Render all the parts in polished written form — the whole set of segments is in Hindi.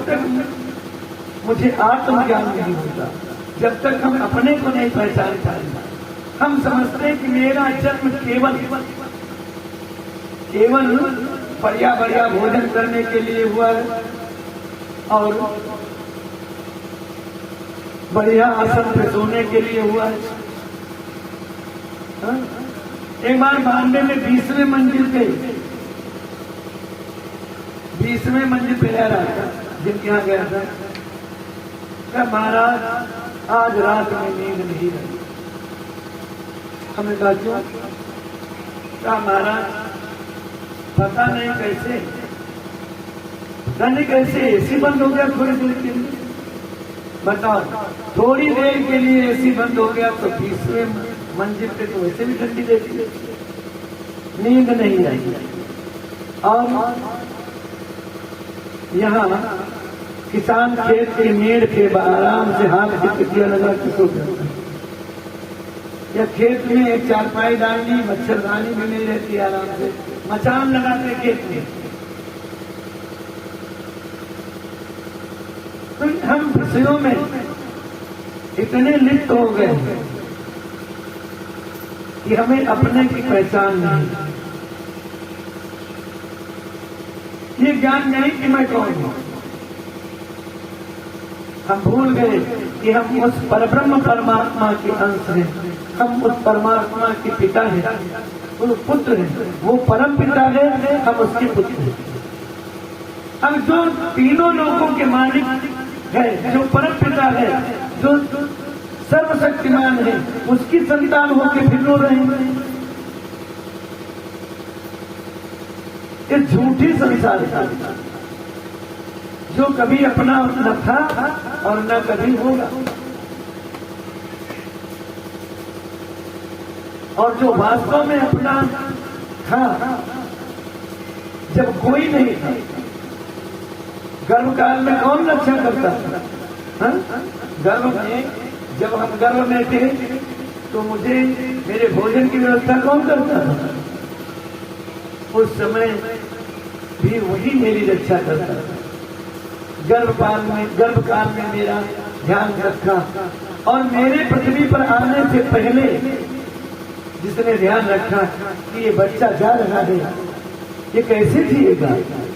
तक मुझे आत्मज्ञान नहीं होता, जब तक हम अपने को नहीं पहचान पाएंगे। हम समझते हैं कि मेरा जन्म केवल बढ़िया बढ़िया भोजन करने के लिए हुआ है और बढ़िया आसन पे सोने के लिए हुआ है। हाँ? एक बार बॉम्बे में 20वें मंजिल पे रह रहा था, जिनके यहाँ गया था, क्या महाराज आज रात में नींद नहीं रही। हमने कहा क्यों? क्या महाराज पता नहीं कैसे एसी बंद हो गया थोड़ी देर के लिए। बताओ, थोड़ी देर के लिए एसी बंद हो गया तो 20वें मंजिल पे तो वैसे भी ठंडी देती है, नींद नहीं आई। और यहाँ किसान खेत के मेड़ के आराम से हाथ की टिकिया लगा के सो जाता है, या खेत में एक चारपाई डालनी, मच्छरदानी भी नहीं रहती, आराम से मचान लगाते खेत में। तो हम विषयों में इतने लिप्त हो गए कि हमें अपने की पहचान नहीं, ये ज्ञान नहीं कि मैं कौन हूं। हम भूल गए कि हम उस परब्रह्म परमात्मा के अंश हैं, हम उस परमात्मा के पिता हैं, वो पुत्र हैं, वो परम पिता है, हम उसके पुत्र हैं। अब जो तीनों लोगों के मालिक है, जो परम पिता है, जो सर्वशक्तिमान है, उसकी संतान होकर फिर रो रहे हैं। ये झूठी संसार है जो कभी अपना न था और न कभी होगा, और जो वास्तव में अपना था जब कोई नहीं था। गर्भकाल में कौन रक्षा करता था? गर्भ में, जब हम गर्भ में थे तो मुझे मेरे भोजन की व्यवस्था कौन करता था? उस समय भी वही मेरी रक्षा करता था। गर्भकाल में मेरा ध्यान रखा, और मेरे पृथ्वी पर आने से पहले जिसने ध्यान रखा कि ये बच्चा जा रहा है, ये कैसे जिएगा,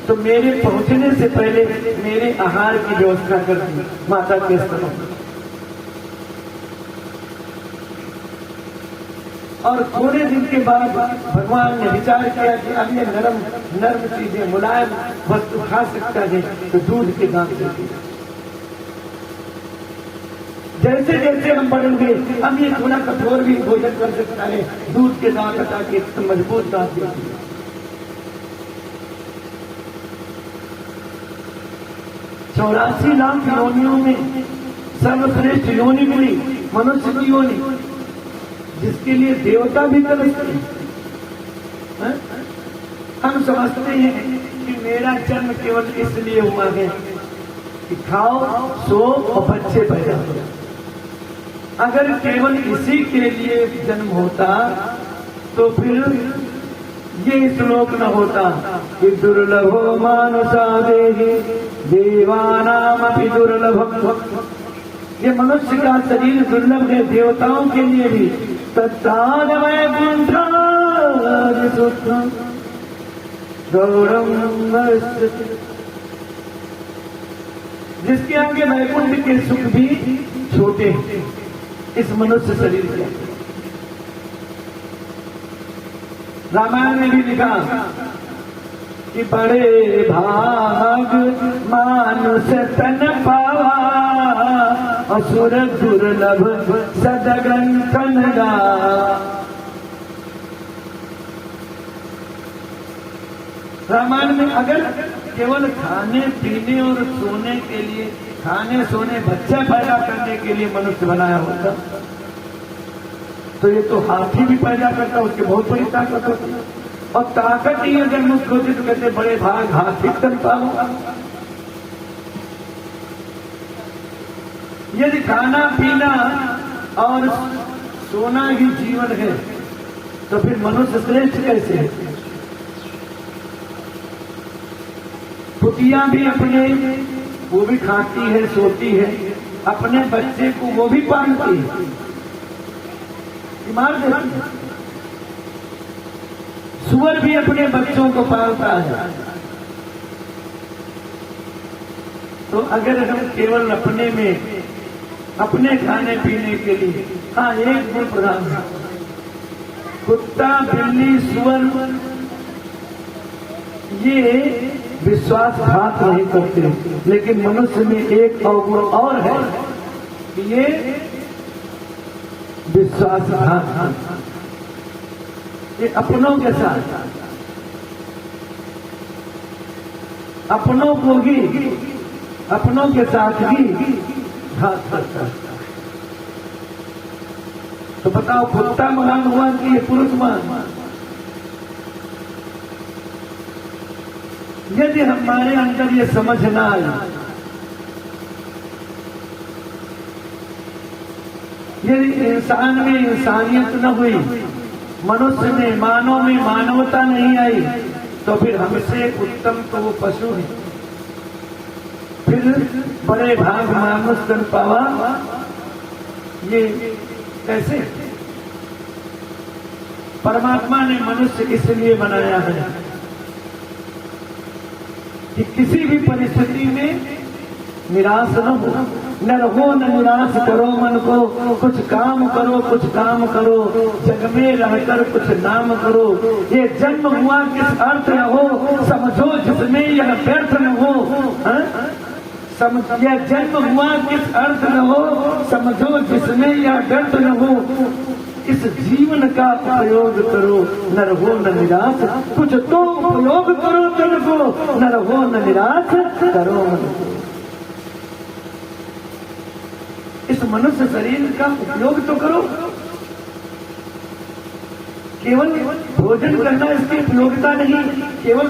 तो मेरे पहुंचने से पहले मेरे आहार की व्यवस्था कर दी माता के स्तन। और थोड़े दिन के बाद भगवान ने विचार किया कि अब ये नरम चीजें, मुलायम वस्तु खा सकता है, तो दूध के दांत देते। जैसे जैसे हम बढ़ेंगे, अब ये थोड़ा कठोर भी भोजन कर सकता है, दूध के दांत हटा के मजबूत दांत देते। 84 लाख योनियों में सर्वश्रेष्ठ योनि मिली मनुष्य की योनि, जिसके लिए देवता भी तरसते हैं। हम समझते हैं कि मेरा जन्म केवल इसलिए हुआ है कि खाओ, सो और बच्चे पैदा हो। अगर केवल इसी के लिए जन्म होता तो फिर ये श्लोक न होता कि दुर्लभो मानुषा देहि देवानामपि दुर्लभम। ये मनुष्य का शरीर दुर्लभ है, देवताओं के लिए भी। तत्तादमय पुंठादिसूत्रम गौरम, जिसके आगे वैकुंठ के सुख भी छोटे हैं इस मनुष्य शरीर के। रामायण में भी लिखा कि बड़े भाग मानुष तन पावा, असुर दुर्लभ सदग्रंथन गा। रामायण में अगर केवल खाने पीने और सोने के लिए, खाने सोने बच्चा पैदा करने के लिए मनुष्य बनाया होता तो ये तो हाथी भी पैदा करता, उसकी बहुत बड़ी ताकत होती। और ताकत ही अगर मुझ होती तो कहते बड़े भाग हाथी तन पाऊंगा। यदि खाना पीना और सोना ही जीवन है तो फिर मनुष्य श्रेष्ठ कैसे है? कुतिया भी अपने वो भी खाती है, सोती है, अपने बच्चे को वो भी पालती है, बीमार देती है। सूअर भी अपने बच्चों को पालता है। तो अगर हम केवल अपने में, अपने खाने पीने के लिए, हाँ एक गुण प्रधान है, कुत्ता, बिल्ली, सूअर ये विश्वासघात नहीं करते, लेकिन मनुष्य में एक अवगुण और है कि ये विश्वासघात, ये अपनों के साथ, अपनों को ही, अपनों के साथ ही घात करता है। तो बताओ कुत्ता महान हुआ कि ये पुरुष महान? यदि हमारे अंदर ये समझ ना आए, यदि इंसान में इंसानियत न हुई, मनुष्य में, मानव में मानवता नहीं आई, तो फिर हमसे उत्तम तो वो पशु है। फिर बड़े भाग मानुष कर पावा, ये कैसे? परमात्मा ने मनुष्य इसलिए बनाया है कि किसी भी परिस्थिति में निराश न हो, न रहो, न निराश करो मन को, कुछ काम करो, कुछ काम करो, जग में रहकर कुछ नाम करो। ये जन्म हुआ किस अर्थ न हो, समझो जिसमें यह व्यर्थ न हो। यह जन्म हुआ किस अर्थ न हो, समझो जिसमें यह व्यर्थ न हो। इस जीवन का उपयोग करो, न रहो न निराश, कुछ तो उपयोग करो तन को, न रहो न निराश करो मन को। इस मनुष्य शरीर का उपयोग तो करो। केवल भोजन करना इसकी उपयोगिता नहीं, केवल